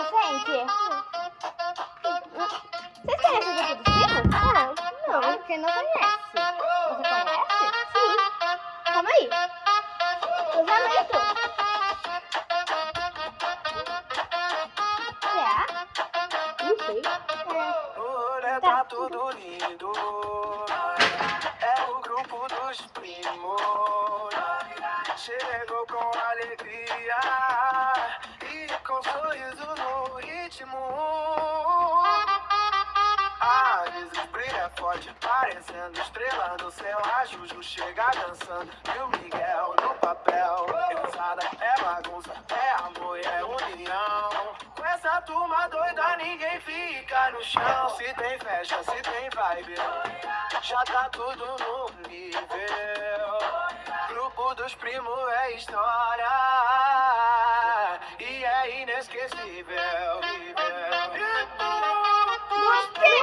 Gente, vocês conhecem o grupo dos primos? Não, porque não conhece. Você conhece? Sim. Calma aí. Cruzamento. Não sei. Tá tudo lindo. É o grupo dos primos. Chegou com alegria e com sorriso no ritmo. A Isis brilha forte, parecendo estrela no céu. A Juju chega dançando e o Miguel no papel. Usada é bagunça, é amor e é união. Com essa turma doida ninguém fica no chão. Se tem festa, se tem vibe, já tá tudo no nível. Grupo dos primos é história e é inesquecível. Os primos!